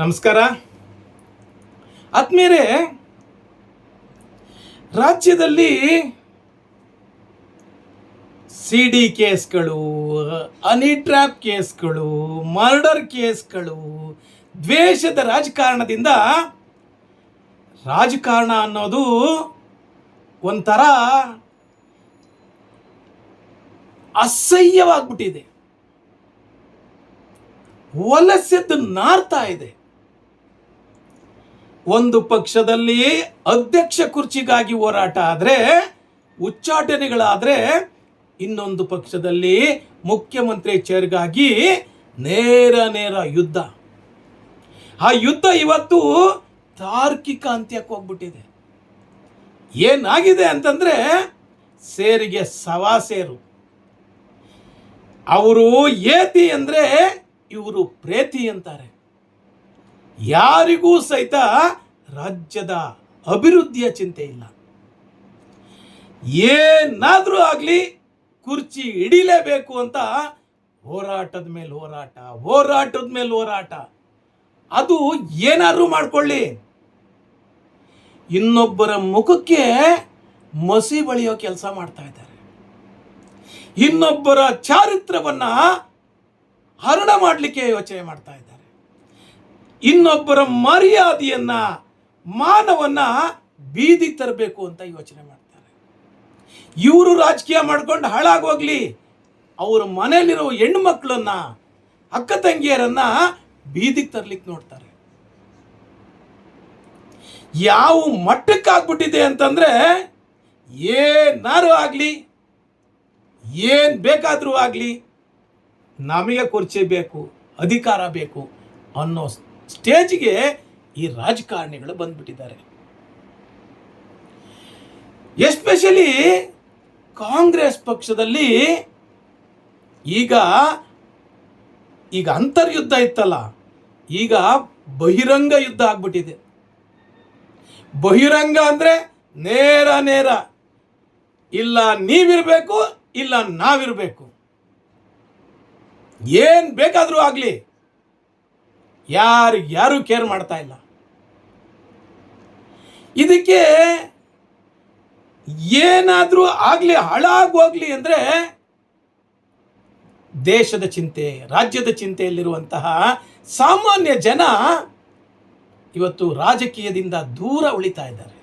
ನಮಸ್ಕಾರ ಆತ್ಮೀಯರೇ. ರಾಜ್ಯದಲ್ಲಿ ಸಿಡಿ ಕೇಸ್ಗಳು, ಹನಿ ಟ್ರ್ಯಾಪ್ ಕೇಸ್ಗಳು, ಮರ್ಡರ್ ಕೇಸ್ಗಳು, ದ್ವೇಷದ ರಾಜಕಾರಣದಿಂದ ರಾಜಕಾರಣ ಅನ್ನೋದು ಒಂಥರ ಅಸಹ್ಯವಾಗ್ಬಿಟ್ಟಿದೆ. ವಲಸೆದ್ದು ನಾರ್ತಾ ಇದೆ. ಒಂದು ಪಕ್ಷದಲ್ಲಿ ಅಧ್ಯಕ್ಷ ಕುರ್ಚಿಗಾಗಿ ಹೋರಾಟ ಆದರೆ, ಉಚ್ಚಾಟನೆಗಳಾದರೆ, ಇನ್ನೊಂದು ಪಕ್ಷದಲ್ಲಿ ಮುಖ್ಯಮಂತ್ರಿ ಚೇರ್ಗಾಗಿ ನೇರ ಯುದ್ಧ. ಆ ಯುದ್ಧ ಇವತ್ತು ತಾರ್ಕಿಕ ಅಂತ್ಯಕ್ಕೆ ಹೋಗ್ಬಿಟ್ಟಿದೆ. ಏನಾಗಿದೆ ಅಂತಂದ್ರೆ, ಸೇರಿಗೆ ಸವಾಸೇರು. ಅವರು ಏತಿ ಅಂದರೆ ಇವರು ಪ್ರೇತಿ ಅಂತಾರೆ. ಯಾರಿಗೂ ಸಹಿತ ರಾಜ್ಯದ ಅಭಿವೃದ್ಧಿಯ ಚಿಂತೆ ಇಲ್ಲ. ಏನಾದರೂ ಆಗಲಿ ಕುರ್ಚಿ ಹಿಡಿಲೇಬೇಕು ಅಂತ ಹೋರಾಟದ ಮೇಲೆ ಹೋರಾಟ. ಅದು ಏನಾದರೂ ಮಾಡ್ಕೊಳ್ಳಿ, ಇನ್ನೊಬ್ಬರ ಮುಖಕ್ಕೆ ಮಸಿ ಬಳಿಯೋ ಕೆಲಸ ಮಾಡ್ತಾ ಇದ್ದಾರೆ. ಇನ್ನೊಬ್ಬರ ಚಾರಿತ್ರವನ್ನ ಹರಣ ಮಾಡಲಿಕ್ಕೆ ಯೋಚನೆ ಮಾಡ್ತಾ ಇದ್ದಾರೆ. ಇನ್ನೊಬ್ಬರ ಮರ್ಯಾದೆಯನ್ನ, ಮಾನವನ್ನ ಬೀದಿ ತರಬೇಕು ಅಂತ ಯೋಚನೆ ಮಾಡ್ತಾರೆ. ಇವರು ರಾಜಕೀಯ ಮಾಡ್ಕೊಂಡು ಹಾಳಾಗೋಗ್ಲಿ, ಅವರ ಮನೆಯಲ್ಲಿರೋ ಹೆಣ್ಣು ಮಕ್ಕಳನ್ನ, ಅಕ್ಕ ತಂಗಿಯರನ್ನ ಬೀದಿಗೆ ತರ್ಲಿಕ್ಕೆ ನೋಡ್ತಾರೆ. ಯಾವ ಮಟ್ಟಕ್ಕಾಗ್ಬಿಟ್ಟಿದೆ ಅಂತಂದ್ರೆ, ಏನಾರು ಆಗಲಿ, ಏನು ಬೇಕಾದರೂ ಆಗಲಿ, ನಮಗೆ ಕುರ್ಚಿ ಬೇಕು, ಅಧಿಕಾರ ಬೇಕು ಅನ್ನೋ ಸ್ಟೇಜ್ಗೆ ಈ ರಾಜಕಾರಣಿಗಳು ಬಂದ್ಬಿಟ್ಟಿದ್ದಾರೆ. ಎಸ್ಪೆಷಲಿ ಕಾಂಗ್ರೆಸ್ ಪಕ್ಷದಲ್ಲಿ ಈಗ ಅಂತರ್ಯುದ್ಧ ಇತ್ತಲ್ಲ, ಈಗ ಬಹಿರಂಗ ಯುದ್ಧ ಆಗ್ಬಿಟ್ಟಿದೆ. ಬಹಿರಂಗ ಅಂದ್ರೆ ನೇರ ಇಲ್ಲ ನೀವಿರಬೇಕು, ಇಲ್ಲ ನಾವಿರಬೇಕು. ಏನು ಬೇಕಾದರೂ ಆಗಲಿ, ಯಾರು ಕೇರ್ ಮಾಡ್ತಾ ಇಲ್ಲ. ಇದಕ್ಕೆ ಏನಾದರೂ ಆಗಲಿ, ಹಾಳಾಗೋಗ್ಲಿ ಅಂದರೆ ದೇಶದ ಚಿಂತೆ, ರಾಜ್ಯದ ಚಿಂತೆಯಲ್ಲಿರುವಂತಹ ಸಾಮಾನ್ಯ ಜನ ಇವತ್ತು ರಾಜಕೀಯದಿಂದ ದೂರ ಉಳಿತಾ ಇದ್ದಾರೆ.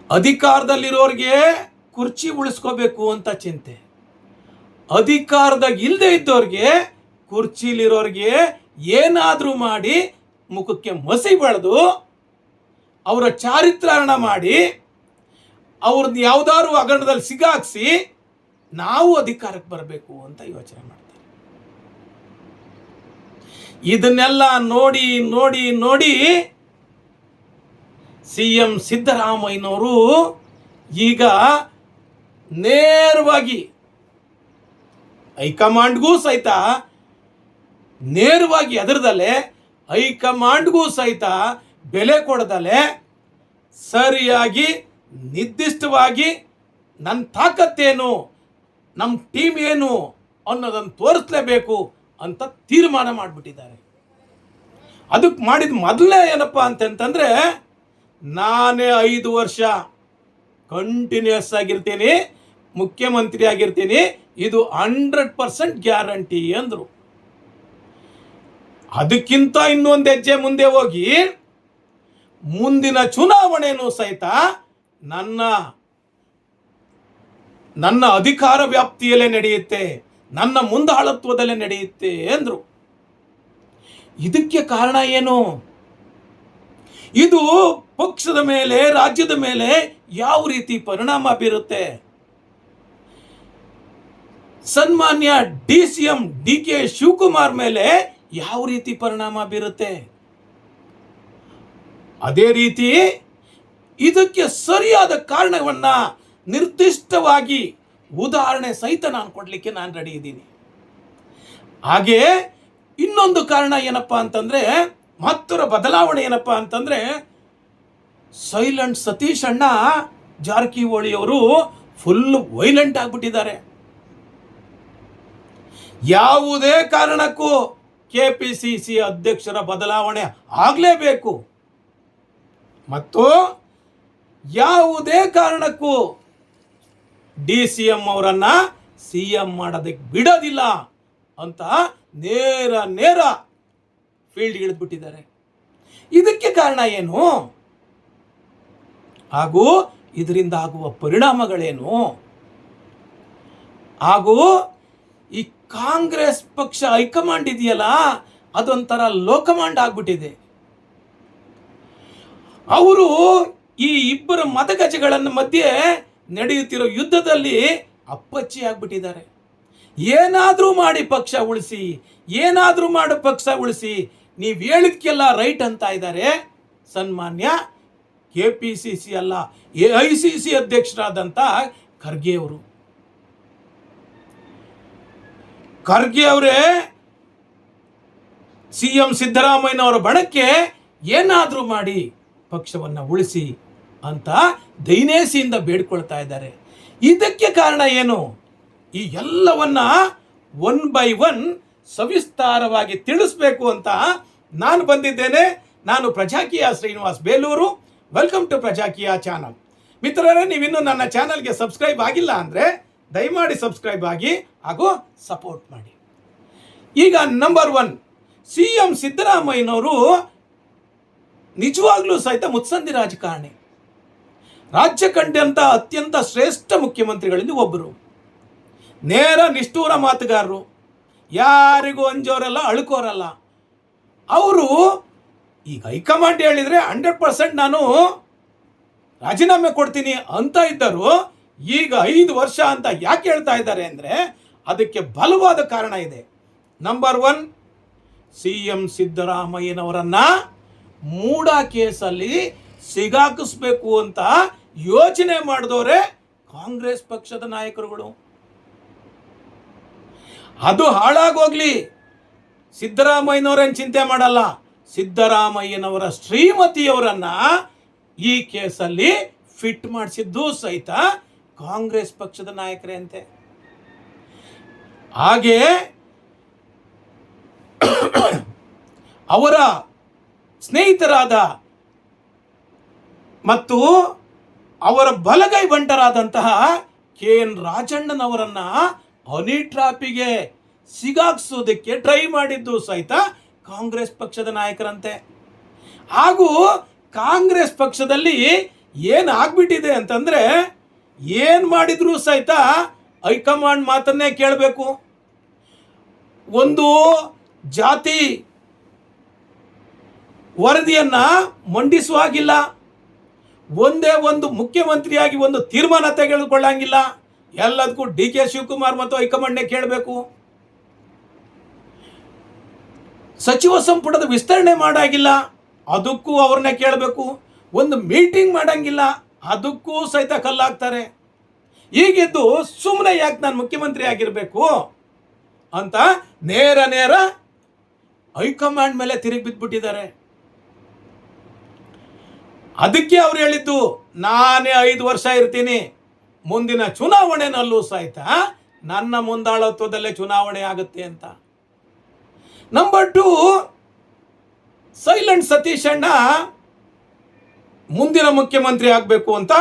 ಅಧಿಕಾರದಲ್ಲಿರೋರಿಗೆ ಕುರ್ಚಿ ಉಳಿಸ್ಕೋಬೇಕು ಅಂತ ಚಿಂತೆ, ಅಧಿಕಾರದಾಗ ಇಲ್ಲದೆ ಇದ್ದವ್ರಿಗೆ, ಕುರ್ಚಿಲಿರೋರಿಗೆ ಏನಾದರೂ ಮಾಡಿ ಮುಖಕ್ಕೆ ಮಸಿ ಬೆಳೆದು ಅವರ ಚಾರಿತ್ರಾರಣ ಮಾಡಿ ಅವ್ರದ್ದು ಯಾವುದಾದ್ರು ಹಗರಣದಲ್ಲಿ ಸಿಗಾಕ್ಸಿ ನಾವು ಅಧಿಕಾರಕ್ಕೆ ಬರಬೇಕು ಅಂತ ಯೋಚನೆ ಮಾಡ್ತಾರೆ. ಇದನ್ನೆಲ್ಲ ನೋಡಿ CM ಸಿದ್ದರಾಮಯ್ಯನವರು ಈಗ ನೇರವಾಗಿ ಹೈಕಮಾಂಡ್ಗೂ ಸಹಿತ ನೇರವಾಗಿ ಎದುರದಲ್ಲೇ, ಹೈಕಮಾಂಡ್ಗೂ ಸಹಿತ ಬೆಲೆ ಕೊಡದಲ್ಲೇ, ಸರಿಯಾಗಿ ನಿರ್ದಿಷ್ಟವಾಗಿ ನನ್ನ ತಾಕತ್ತೇನು, ನಮ್ಮ ಟೀಮ್ ಏನು ಅನ್ನೋದನ್ನು ತೋರಿಸಲೇಬೇಕು ಅಂತ ತೀರ್ಮಾನ ಮಾಡಿಬಿಟ್ಟಿದ್ದಾರೆ. ಅದಕ್ಕೆ ಮಾಡಿದ ಮೊದಲೇ ಏನಪ್ಪ ಅಂತಂತಂದರೆ, ನಾನೇ 5 ವರ್ಷ ಕಂಟಿನ್ಯೂಸ್ ಆಗಿರ್ತೀನಿ, ಮುಖ್ಯಮಂತ್ರಿ ಆಗಿರ್ತೀನಿ, ಇದು 100% ಗ್ಯಾರಂಟಿ ಅಂದರು. ಅದಕ್ಕಿಂತ ಇನ್ನೊಂದು ಹೆಜ್ಜೆ ಮುಂದೆ ಹೋಗಿ, ಮುಂದಿನ ಚುನಾವಣೆಯೂ ಸಹಿತ ನನ್ನ ಅಧಿಕಾರ ವ್ಯಾಪ್ತಿಯಲ್ಲೇ ನಡೆಯುತ್ತೆ, ನನ್ನ ಮುಂದಾಳತ್ವದಲ್ಲೇ ನಡೆಯುತ್ತೆ ಅಂದರು. ಇದಕ್ಕೆ ಕಾರಣ ಏನು? ಇದು ಪಕ್ಷದ ಮೇಲೆ, ರಾಜ್ಯದ ಮೇಲೆ ಯಾವ ರೀತಿ ಪರಿಣಾಮ ಬೀರುತ್ತೆ? ಸನ್ಮಾನ್ಯ DCM DK ಶಿವಕುಮಾರ್ ಮೇಲೆ ಯಾವ ರೀತಿ ಪರಿಣಾಮ ಬೀರುತ್ತೆ? ಅದೇ ರೀತಿ ಇದಕ್ಕೆ ಸರಿಯಾದ ಕಾರಣವನ್ನ ನಿರ್ದಿಷ್ಟವಾಗಿ ಉದಾಹರಣೆ ಸಹಿತ ನಾನು ಕೊಡಲಿಕ್ಕೆ ನಾನು ರೆಡಿ ಇದ್ದೀನಿ. ಹಾಗೆ ಇನ್ನೊಂದು ಕಾರಣ ಏನಪ್ಪ ಅಂತಂದ್ರೆ, ಮತ್ತೊಂದು ಬದಲಾವಣೆ ಏನಪ್ಪ ಅಂತಂದ್ರೆ, ಸೈಲೆಂಟ್ ಸತೀಶ್ ಅಣ್ಣ ಜಾರಕಿಹೊಳಿ ಅವರು ಫುಲ್ ವೈಲೆಂಟ್ ಆಗಿಬಿಟ್ಟಿದ್ದಾರೆ. ಯಾವುದೇ ಕಾರಣಕ್ಕೂ KPCC ಅಧ್ಯಕ್ಷರ ಬದಲಾವಣೆ ಆಗಲೇಬೇಕು. ಮತ್ತು ಯಾವುದೇ ಕಾರಣಕ್ಕೂ DCM ಅವರನ್ನ CM ಮಾಡೋದಕ್ಕೆ ಬಿಡೋದಿಲ್ಲ ಅಂತ ನೇರ ಫೀಲ್ಡ್ ಇಳಿದ್ಬಿಟ್ಟಿದ್ದಾರೆ. ಇದಕ್ಕೆ ಕಾರಣ ಏನು ಹಾಗೂ ಇದರಿಂದ ಆಗುವ ಪರಿಣಾಮಗಳೇನು ಹಾಗೂ ಈ ಕಾಂಗ್ರೆಸ್ ಪಕ್ಷ ಹೈಕಮಾಂಡ್ ಇದೆಯಲ್ಲ ಅದೊಂಥರ ಲೋಕಮಾಂಡ್ ಆಗ್ಬಿಟ್ಟಿದೆ. ಅವರು ಈ ಇಬ್ಬರ ಮತಗಜೆಗಳ ಮಧ್ಯೆ ನಡೆಯುತ್ತಿರೋ ಯುದ್ಧದಲ್ಲಿ ಅಪ್ಪಚ್ಚಿ ಆಗ್ಬಿಟ್ಟಿದ್ದಾರೆ. ಏನಾದರೂ ಮಾಡಿ ಪಕ್ಷ ಉಳಿಸಿ, ಏನಾದರೂ ಮಾಡು ಪಕ್ಷ ಉಳಿಸಿ, ನೀವು ಹೇಳಿದ್ಕೆಲ್ಲ ರೈಟ್ ಅಂತ ಇದ್ದಾರೆ ಸನ್ಮಾನ್ಯ KPCC ಅಲ್ಲ AICC ಅಧ್ಯಕ್ಷರಾದಂಥ ಖರ್ಗೆ ಅವರು. ಖರ್ಗೆ ಅವರೇ CM ಸಿದ್ದರಾಮಯ್ಯನವರ ಬಣಕ್ಕೆ ಏನಾದರೂ ಮಾಡಿ ಪಕ್ಷವನ್ನು ಉಳಿಸಿ ಅಂತ ದೈನೇಸಿಯಿಂದ ಬೇಡ್ಕೊಳ್ತಾ ಇದ್ದಾರೆ. ಇದಕ್ಕೆ ಕಾರಣ ಏನು? ಈ ಎಲ್ಲವನ್ನ ಒನ್ ಬೈ ಒನ್ ಸವಿಸ್ತಾರವಾಗಿ ತಿಳಿಸ್ಬೇಕು ಅಂತ ನಾನು ಬಂದಿದ್ದೇನೆ. ನಾನು Prajakeeya Srinivas Belur. Welcome to Prajakeeya channel. ಮಿತ್ರರೇ, ನೀವಿನ್ನೂ ನನ್ನ ಚಾನಲ್ಗೆ ಸಬ್ಸ್ಕ್ರೈಬ್ ಆಗಿಲ್ಲ ಅಂದರೆ ದಯಮಾಡಿ ಸಬ್ಸ್ಕ್ರೈಬ್ ಆಗಿ ಹಾಗೂ ಸಪೋರ್ಟ್ ಮಾಡಿ. ಈಗ ನಂಬರ್ 1, CM ಸಿದ್ದರಾಮಯ್ಯನವರು ನಿಜವಾಗ್ಲೂ ಸಹಿತ ಮುತ್ಸಂದಿ ರಾಜಕಾರಣಿ. ರಾಜ್ಯ ಕಂಡಂಥ ಅತ್ಯಂತ ಶ್ರೇಷ್ಠ ಮುಖ್ಯಮಂತ್ರಿಗಳಿಂದ ಒಬ್ಬರು. ನೇರ ನಿಷ್ಠೂರ ಮಾತುಗಾರರು, ಯಾರಿಗೂ ಅಂಜೋರಲ್ಲ, ಅಳುಕೋರಲ್ಲ. ಅವರು ಈಗ ಹೈಕಮಾಂಡ್ ಹೇಳಿದರೆ 100% ನಾನು ರಾಜೀನಾಮೆ ಕೊಡ್ತೀನಿ ಅಂತ ಇದ್ದರು. ಈಗ 5 ವರ್ಷ ಅಂತ ಯಾಕೆ ಹೇಳ್ತಾ ಇದ್ದಾರೆ ಅಂದರೆ ಅದಕ್ಕೆ ಬಲವಾದ ಕಾರಣ ಇದೆ. ನಂಬರ್ 1, CM ಸಿದ್ದರಾಮಯ್ಯನವರನ್ನ ಮೂಡ ಕೇಸಲ್ಲಿ ಸಿಗಾಕಿಸ್ಬೇಕು ಅಂತ ಯೋಚನೆ ಮಾಡಿದವರೇ ಕಾಂಗ್ರೆಸ್ ಪಕ್ಷದ ನಾಯಕರುಗಳು. ಅದು ಹಾಳಾಗೋಗ್ಲಿ, ಸಿದ್ದರಾಮಯ್ಯನವರೇನು ಚಿಂತೆ ಮಾಡಲ್ಲ. ಸಿದ್ದರಾಮಯ್ಯನವರ ಶ್ರೀಮತಿಯವರನ್ನ ಈ ಕೇಸಲ್ಲಿ ಫಿಟ್ ಮಾಡಿಸಿದ್ದು ಸಹಿತ ಕಾಂಗ್ರೆಸ್ ಪಕ್ಷದ ನಾಯಕರೇ ಅಂತೆ. ಹಾಗೆ ಅವರ ಸ್ನೇಹಿತರಾದ ಮತ್ತು ಅವರ ಬಲಗೈ ಬಂಟರಾದಂತಹ KN ರಾಜಣ್ಣನವರನ್ನ ಹನಿ ಟ್ರಾಪಿಗೆ ಸಿಗಾಕ್ಸೋದಕ್ಕೆ ಟ್ರೈ ಮಾಡಿದ್ದು ಸಹಿತ ಕಾಂಗ್ರೆಸ್ ಪಕ್ಷದ ನಾಯಕರಂತೆ. ಹಾಗೂ ಕಾಂಗ್ರೆಸ್ ಪಕ್ಷದಲ್ಲಿ ಏನಾಗ್ಬಿಟ್ಟಿದೆ ಅಂತಂದ್ರೆ ಏನು ಮಾಡಿದ್ರು ಸಹಿತ ಹೈಕಮಾಂಡ್ ಮಾತನ್ನೇ ಕೇಳಬೇಕು. ಒಂದು ಜಾತಿ ವರದಿಯನ್ನ ಮಂಡಿಸುವಾಗಿಲ್ಲ, ಒಂದೇ ಒಂದು ಮುಖ್ಯಮಂತ್ರಿಯಾಗಿ ಒಂದು ತೀರ್ಮಾನ ತೆಗೆದುಕೊಳ್ಳಂಗಿಲ್ಲ. ಎಲ್ಲದಕ್ಕೂ DK ಶಿವಕುಮಾರ್ ಮತ್ತು ಹೈಕಮಾಂಡ್ನೇ ಕೇಳಬೇಕು. ಸಚಿವ ಸಂಪುಟದ ವಿಸ್ತರಣೆ ಮಾಡಾಗಿಲ್ಲ, ಅದಕ್ಕೂ ಅವ್ರನ್ನೇ ಕೇಳಬೇಕು. ಒಂದು ಮೀಟಿಂಗ್ ಮಾಡಂಗಿಲ್ಲ, ಅದಕ್ಕೂ ಸಹಿತ ಕಲ್ಲಾಗ್ತಾರೆ. ಹೀಗಿದ್ದು ಸುಮ್ಮನೆ ಯಾಕೆ ನಾನು ಮುಖ್ಯಮಂತ್ರಿ ಆಗಿರಬೇಕು ಅಂತ ನೇರ ಹೈಕಮಾಂಡ್ ಮೇಲೆ ತಿರುಗಿ ಬಿದ್ದುಬಿಟ್ಟಿದ್ದಾರೆ. ಅದಕ್ಕೆ ಅವ್ರು ಹೇಳಿದ್ದು ನಾನೇ 5 ವರ್ಷ ಇರ್ತೀನಿ, ಮುಂದಿನ ಚುನಾವಣೆನಲ್ಲೂ ಸಹಿತ ನನ್ನ ಮುಂದಾಳತ್ವದಲ್ಲೇ ಚುನಾವಣೆ ಆಗುತ್ತೆ ಅಂತ. ನಂಬರ್ 2, ಸೈಲೆಂಟ್ ಸತೀಶ್ ಅಣ್ಣ ಮುಂದಿನ ಮುಖ್ಯಮಂತ್ರಿ ಆಗಬೇಕು ಅಂತ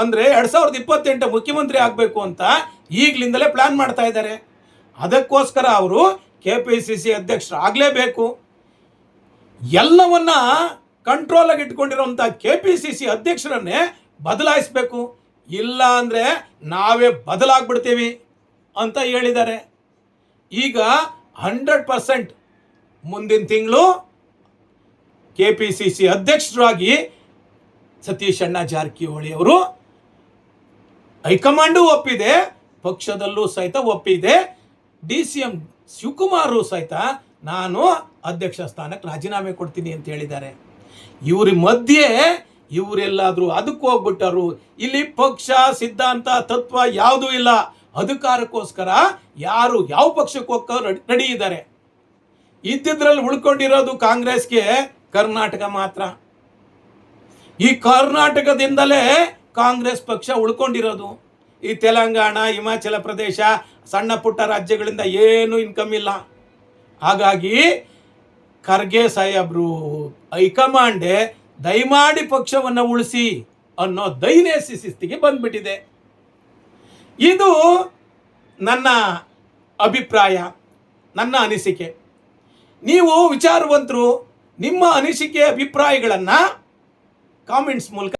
ಅಂದರೆ 2028 ಮುಖ್ಯಮಂತ್ರಿ ಆಗಬೇಕು ಅಂತ ಈಗಲಿಂದಲೇ ಪ್ಲಾನ್ ಮಾಡ್ತಾ ಇದ್ದಾರೆ. ಅದಕ್ಕೋಸ್ಕರ ಅವರು KPCC ಅಧ್ಯಕ್ಷರು ಆಗಲೇಬೇಕು. ಎಲ್ಲವನ್ನ ಕಂಟ್ರೋಲಾಗಿ ಇಟ್ಕೊಂಡಿರುವಂಥ KPCC ಅಧ್ಯಕ್ಷರನ್ನೇ ಬದಲಾಯಿಸಬೇಕು, ಇಲ್ಲ ಅಂದರೆ ನಾವೇ ಬದಲಾಗ್ಬಿಡ್ತೀವಿ ಅಂತ ಹೇಳಿದ್ದಾರೆ. ಈಗ 100% ಮುಂದಿನ ತಿಂಗಳು KPCC ಅಧ್ಯಕ್ಷರಾಗಿ ಸತೀಶ್ ಅಣ್ಣ ಜಾರಕಿಹೊಳಿ ಅವರು ಹೈಕಮಾಂಡು ಒಪ್ಪಿದೆ, ಪಕ್ಷದಲ್ಲೂ ಸಹಿತ ಒಪ್ಪಿದೆ. DCM ಶಿವಕುಮಾರ್ ಸಹಿತ ನಾನು ಅಧ್ಯಕ್ಷ ಸ್ಥಾನಕ್ಕೆ ರಾಜೀನಾಮೆ ಕೊಡ್ತೀನಿ ಅಂತ ಹೇಳಿದ್ದಾರೆ. ಇವ್ರ ಮಧ್ಯೆ ಇವರೆಲ್ಲಾದರೂ ಅದಕ್ಕೆ ಹೋಗ್ಬಿಟ್ಟರು. ಇಲ್ಲಿ ಪಕ್ಷ ಸಿದ್ಧಾಂತ ತತ್ವ ಯಾವುದೂ ಇಲ್ಲ. ಅಧಿಕಾರಕ್ಕೋಸ್ಕರ ಯಾರು ಯಾವ ಪಕ್ಷಕ್ಕೆ ಹೋಗೋ ರೆಡಿ ಇದ್ದಾರೆ. ಇದ್ದಿದ್ರಲ್ಲಿ ಉಳ್ಕೊಂಡಿರೋದು ಕಾಂಗ್ರೆಸ್ಗೆ ಕರ್ನಾಟಕ ಮಾತ್ರ. ಈ ಕರ್ನಾಟಕದಿಂದಲೇ ಕಾಂಗ್ರೆಸ್ ಪಕ್ಷ ಉಳ್ಕೊಂಡಿರೋದು. ಈ ತೆಲಂಗಾಣ, ಹಿಮಾಚಲ ಪ್ರದೇಶ, ಸಣ್ಣ ಪುಟ್ಟ ರಾಜ್ಯಗಳಿಂದ ಏನೂ ಇನ್ಕಮ್ ಇಲ್ಲ. ಹಾಗಾಗಿ ಖರ್ಗೆ ಸಾಹೇಬ್ರು ಹೈಕಮಾಂಡೆ ದಯಮಾಡಿ ಪಕ್ಷವನ್ನು ಉಳಿಸಿ ಅನ್ನೋ ದೈನ್ಯ ಸ್ಥಿತಿಗೆ ಬಂದ್ಬಿಟ್ಟಿದೆ. ಇದು ನನ್ನ ಅಭಿಪ್ರಾಯ, ನನ್ನ ಅನಿಸಿಕೆ. ನೀವು ವಿಚಾರವಂತರು, ನಿಮ್ಮ ಅನಿಸಿಕೆ ಅಭಿಪ್ರಾಯಗಳನ್ನು ಕಾಮೆಂಟ್ಸ್ ಮೂಲಕ